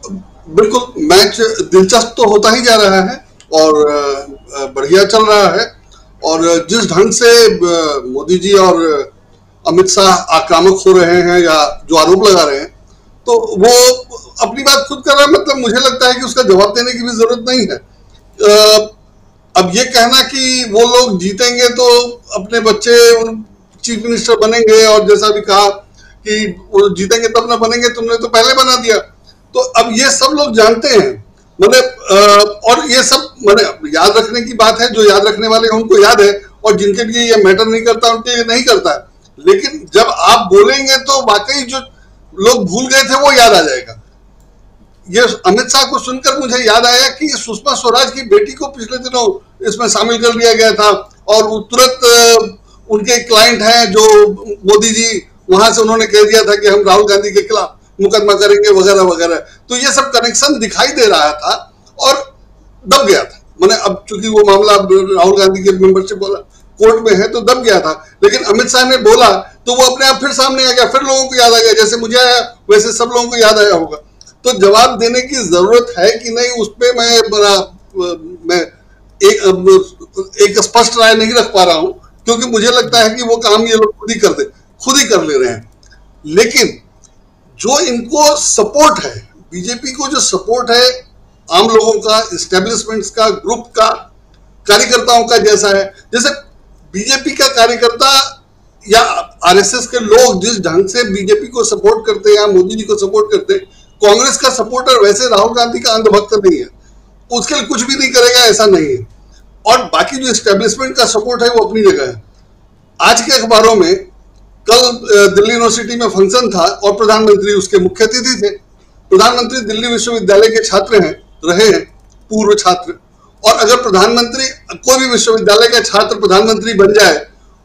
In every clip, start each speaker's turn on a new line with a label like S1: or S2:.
S1: बिल्कुल, मैच दिलचस्प तो होता ही जा रहा है और बढ़िया चल रहा है। और जिस ढंग से मोदी जी और अमित शाह आक्रामक हो रहे हैं या जो आरोप लगा रहे हैं, तो वो अपनी बात खुद कर रहा है। मतलब मुझे लगता है कि उसका जवाब देने की भी जरूरत नहीं है। अब ये कहना कि वो लोग जीतेंगे तो अपने बच्चे चीफ मिनिस्टर बनेंगे, और जैसा भी कहा कि वो जीतेंगे तब ना बनेंगे, तुमने तो पहले बना दिया। तो अब ये सब लोग जानते हैं, मतलब और ये सब मतलब याद रखने की बात है। जो याद रखने वाले हैं उनको याद है, और जिनके लिए ये मैटर नहीं करता उनके लिए नहीं करता है। लेकिन जब आप बोलेंगे तो वाकई जो लोग भूल गए थे वो याद आ जाएगा। ये अमित शाह को सुनकर मुझे याद आया कि सुषमा स्वराज की बेटी को पिछले दिनों इसमें शामिल कर लिया गया था, और तुरंत उनके क्लाइंट हैं जो मोदी जी, वहां से उन्होंने कह दिया था कि हम राहुल गांधी के खिलाफ मुकदमा करेंगे वगैरह वगैरह। तो ये सब कनेक्शन दिखाई दे रहा था और दब गया था। मैंने अब चूंकि वो मामला राहुल गांधी के मेंबरशिप वाला कोर्ट में है तो दब गया था, लेकिन अमित शाह ने बोला तो वो अपने आप फिर सामने आ गया, फिर लोगों को याद आ गया। जैसे मुझे आया वैसे सब लोगों को याद आया होगा। तो जवाब देने की जरूरत है कि नहीं, उस पर मैं एक स्पष्ट राय नहीं रख पा रहा हूं, क्योंकि मुझे लगता है कि वो काम ये लोग खुद ही कर ले रहे हैं। लेकिन जो इनको सपोर्ट है, बीजेपी को जो सपोर्ट है आम लोगों का, एस्टेब्लिशमेंट्स का, ग्रुप का, कार्यकर्ताओं का जैसा है, जैसे बीजेपी का कार्यकर्ता या आरएसएस के लोग जिस ढंग से बीजेपी को सपोर्ट करते हैं या मोदी जी को सपोर्ट करते हैं, कांग्रेस का सपोर्टर वैसे राहुल गांधी का अंधभक्त नहीं है, उसके लिए कुछ भी नहीं करेगा ऐसा नहीं है। और बाकी जो एस्टेब्लिशमेंट का सपोर्ट है वो अपनी जगह है। आज के अखबारों में कल दिल्ली यूनिवर्सिटी में फंक्शन था और प्रधानमंत्री उसके मुख्य अतिथि थे। प्रधानमंत्री दिल्ली विश्वविद्यालय के छात्र हैं, रहे हैं, पूर्व छात्र। और अगर प्रधानमंत्री, कोई भी विश्वविद्यालय का छात्र प्रधानमंत्री बन जाए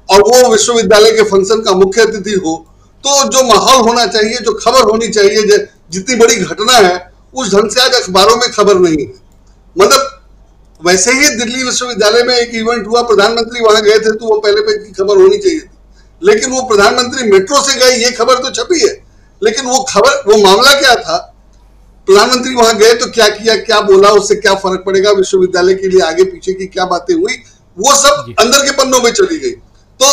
S1: और वो विश्वविद्यालय के फंक्शन का मुख्य अतिथि हो, तो जो माहौल होना चाहिए, जो खबर होनी चाहिए, जितनी बड़ी घटना है, उस ढंग से आज अखबारों में खबर नहीं है। मतलब वैसे ही दिल्ली विश्वविद्यालय में एक इवेंट हुआ, प्रधानमंत्री वहां गए थे, तो वो पहले पे की खबर होनी चाहिए थी। लेकिन वो प्रधानमंत्री मेट्रो से गए, ये खबर तो छपी है, लेकिन वो मामला क्या था, प्रधानमंत्री वहां गए तो क्या किया, क्या बोला, उससे क्या फर्क पड़ेगा, विश्वविद्यालय के लिए आगे पीछे की क्या बातें हुई, वो सब अंदर के पन्नों में चली गई। तो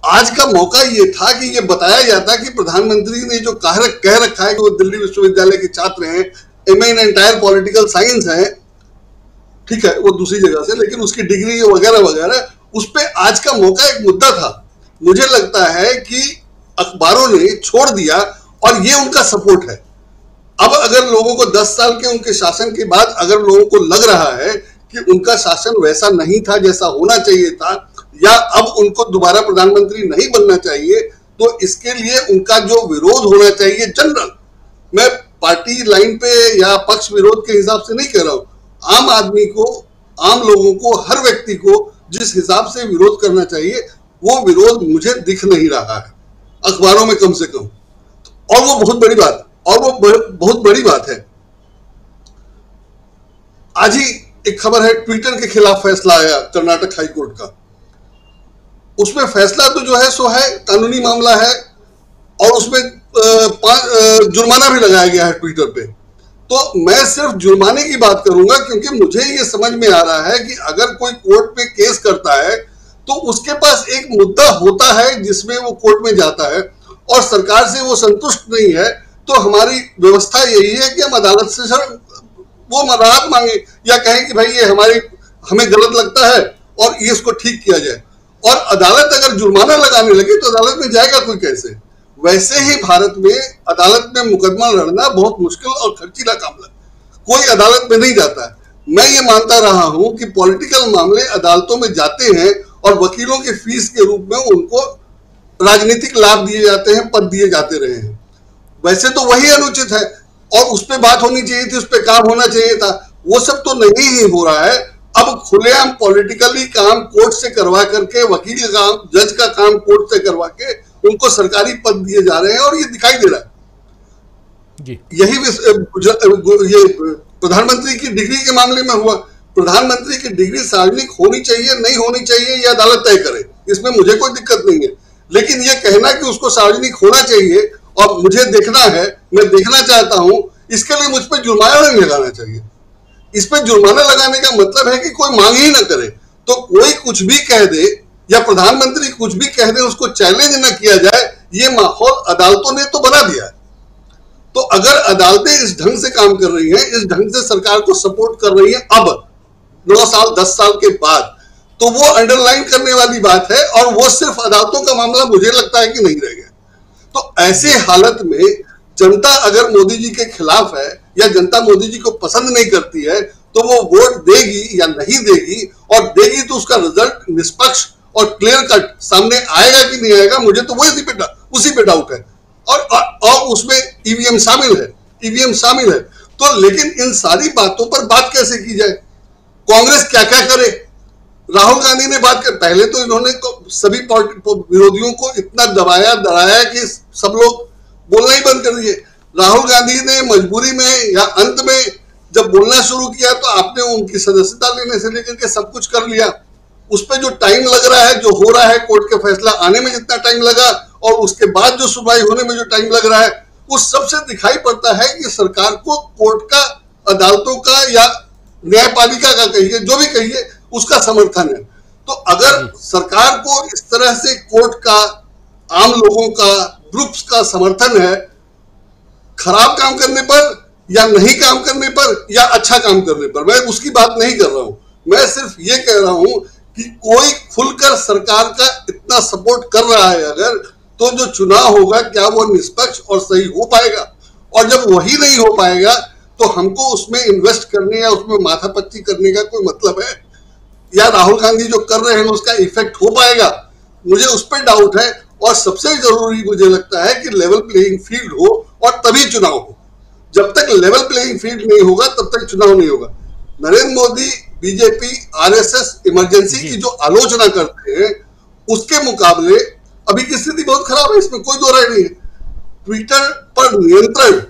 S1: आज का मौका ये था कि ये बताया जाता कि प्रधानमंत्री ने जो कह रखा है कि वो दिल्ली विश्वविद्यालय के छात्र हैं, MA in entire political science है, ठीक है, वो दूसरी जगह से, लेकिन उसकी डिग्री वगैरह वगैरह, उस पर आज का मौका एक मुद्दा था। मुझे लगता है कि अखबारों ने छोड़ दिया और ये उनका सपोर्ट है। अब अगर लोगों को 10 साल के उनके शासन के बाद अगर लोगों को लग रहा है कि उनका शासन वैसा नहीं था जैसा होना चाहिए था, या अब उनको दोबारा प्रधानमंत्री नहीं बनना चाहिए, तो इसके लिए उनका जो विरोध होना चाहिए जनरल, मैं पार्टी लाइन पे या पक्ष विरोध के हिसाब से नहीं कह रहा हूं, आम आदमी को, आम लोगों को, हर व्यक्ति को जिस हिसाब से विरोध करना चाहिए, वो विरोध मुझे दिख नहीं रहा है अखबारों में, कम से कम। और वो बहुत बड़ी बात है। आज ही एक खबर है, ट्विटर के खिलाफ फैसला आया कर्नाटक हाई कोर्ट का। उसमें फैसला तो जो है सो है, कानूनी मामला है, और उसमें जुर्माना भी लगाया गया है ट्विटर पे। तो मैं सिर्फ जुर्माने की बात करूंगा, क्योंकि मुझे ये समझ में आ रहा है कि अगर कोई कोर्ट पे केस करता है तो उसके पास एक मुद्दा होता है जिसमें वो कोर्ट में जाता है, और सरकार से वो संतुष्ट नहीं है, तो हमारी व्यवस्था यही है कि हम अदालत से वो राहत मांगे या कहें कि भाई ये हमें गलत लगता है और ये इसको ठीक किया जाए। और अदालत अगर जुर्माना लगाने लगे तो अदालत में जाएगा कोई कैसे? वैसे ही भारत में अदालत में मुकदमा लड़ना बहुत मुश्किल और खर्चीला काम है, कोई अदालत में नहीं जाता है। मैं ये मानता रहा हूं कि पॉलिटिकल मामले अदालतों में जाते हैं और वकीलों के फीस के रूप में उनको राजनीतिक लाभ दिए जाते हैं, पद दिए जाते रहे हैं। वैसे तो वही अनुचित है और उस पर बात होनी चाहिए थी, उस पर काम होना चाहिए था। वो सब तो नहीं ही हो रहा है। अब खुलेआम पॉलिटिकली काम कोर्ट से करवा करके, वकील का काम, जज का काम कोर्ट से करवा के उनको सरकारी पद दिए जा रहे हैं, और ये दिखाई दे रहा है जी। यही ये प्रधानमंत्री की डिग्री के मामले में हुआ। प्रधानमंत्री की डिग्री सार्वजनिक होनी चाहिए नहीं होनी चाहिए ये अदालत तय करे, इसमें मुझे कोई दिक्कत नहीं है। लेकिन ये कहना कि उसको सार्वजनिक होना चाहिए और मुझे देखना है, मैं देखना चाहता हूं, इसके लिए मुझ पर जुर्माना नहीं लगाना चाहिए। इस पे जुर्माना लगाने का मतलब है कि कोई मांग ही ना करे, तो कोई कुछ भी कह दे या प्रधानमंत्री कुछ भी कह दे, उसको चैलेंज ना किया जाए, ये माहौल अदालतों ने तो बना दिया है। तो अगर अदालतें इस ढंग से काम कर रही हैं, इस ढंग से सरकार को सपोर्ट कर रही हैं अब 9 साल 10 साल के बाद, तो वो अंडरलाइन करने वाली बात है, और वो सिर्फ अदालतों का मामला मुझे लगता है कि नहीं रह गया। तो ऐसे हालत में जनता अगर मोदी जी के खिलाफ है या जनता मोदी जी को पसंद नहीं करती है, तो वो वोट देगी या नहीं देगी, और देगी तो उसका रिजल्ट निष्पक्ष और क्लियर कट सामने आएगा कि नहीं आएगा, मुझे तो उसी पे डाउट है। और उसमें ईवीएम शामिल है, ईवीएम शामिल है। तो लेकिन इन सारी बातों पर बात कैसे की जाए? कांग्रेस क्या क्या करे? राहुल गांधी ने बात कर, पहले तो इन्होंने सभी विरोधियों को इतना दबाया डराया कि सब लोग बोलना ही बंद कर दिए। राहुल गांधी ने मजबूरी में या अंत में जब बोलना शुरू किया, तो आपने उनकी सदस्यता लेने से लेकर के सब कुछ कर लिया। उस पर जो टाइम लग रहा है, जो हो रहा है, कोर्ट के फैसला आने में जितना टाइम लगा और उसके बाद जो सुनवाई होने में जो टाइम लग रहा है, उस सबसे दिखाई पड़ता है कि सरकार को कोर्ट का, अदालतों का या न्यायपालिका का कहिए, जो भी कहिए, उसका समर्थन है। तो अगर सरकार को इस तरह से कोर्ट का, आम लोगों का, ग्रुप्स का समर्थन है खराब काम करने पर या नहीं काम करने पर या अच्छा काम करने पर, मैं उसकी बात नहीं कर रहा हूं। मैं सिर्फ ये कह रहा हूं कि कोई खुलकर सरकार का इतना सपोर्ट कर रहा है अगर, तो जो चुनाव होगा क्या वो निष्पक्ष और सही हो पाएगा? और जब वही नहीं हो पाएगा तो हमको उसमें इन्वेस्ट करने या उसमें माथापच्ची करने का कोई मतलब है? या राहुल गांधी जो कर रहे हैं उसका इफेक्ट हो पाएगा? मुझे उस पर डाउट है। और सबसे जरूरी मुझे लगता है कि लेवल प्लेइंग फील्ड हो और तभी चुनाव हो। जब तक लेवल प्लेइंग फील्ड नहीं होगा तब तक चुनाव नहीं होगा। Narendra Modi, BJP, RSS emergency की जो आलोचना करते हैं, उसके मुकाबले अभी की स्थिति बहुत खराब है, इसमें कोई दो राय नहीं है। ट्विटर पर नियंत्रण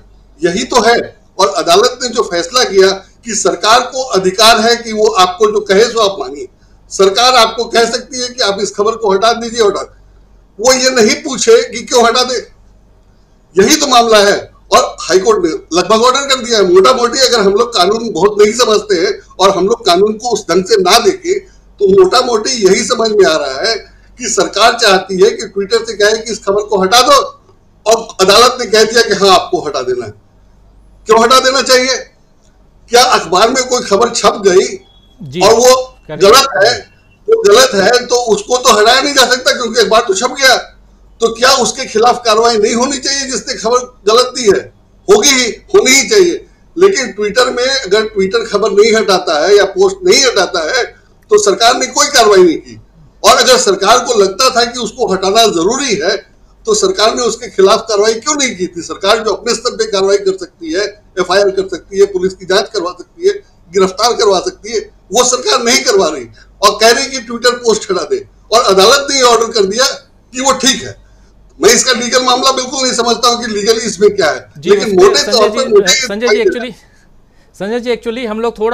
S1: यही तो है, और अदालत ने जो फैसला किया कि सरकार को अधिकार है कि वो आपको जो कहे सो आप मानिए। सरकार आपको कह सकती है कि आप इस खबर को हटा दीजिए, हटा, वो ये नहीं पूछे कि क्यों हटा दे। यही तो मामला है, और हाईकोर्ट ने लगभग ऑर्डर कर दिया है। मोटा मोटी अगर हम लोग कानून बहुत नहीं समझते हैं और हम लोग कानून को उस ढंग से ना देखें, तो मोटा मोटी यही समझ में आ रहा है कि सरकार चाहती है कि ट्विटर से कहे कि इस खबर को हटा दो, और अदालत ने कह दिया कि हाँ आपको हटा देना है। क्यों हटा देना चाहिए? क्या अखबार में कोई खबर छप गई और वो गलत है, वो गलत है, तो उसको तो हटाया नहीं जा सकता क्योंकि अखबार तो छप गया। तो क्या उसके खिलाफ कार्रवाई नहीं होनी चाहिए जिसने खबर गलत दी है? होगी ही, होनी ही चाहिए। लेकिन ट्विटर में अगर ट्विटर खबर नहीं हटाता है या पोस्ट नहीं हटाता है तो सरकार ने कोई कार्रवाई नहीं की। और अगर सरकार को लगता था कि उसको हटाना जरूरी है तो सरकार ने उसके खिलाफ कार्रवाई क्यों नहीं की थी? सरकार जो अपने स्तर पे कार्रवाई कर सकती है, एफआईआर कर सकती है, पुलिस की जांच करवा सकती है, गिरफ्तार करवा सकती है, वो सरकार नहीं करवा रही और कह रही कि ट्विटर पोस्ट हटा दे। और अदालत ने ऑर्डर कर दिया कि वो ठीक है। मैं इसका लीगल मामला बिल्कुल नहीं समझता हूं कि लीगली इसमें क्या है, लेकिन मोटे तौर पर
S2: संजय जी एक्चुअली हम लोग थोड़ा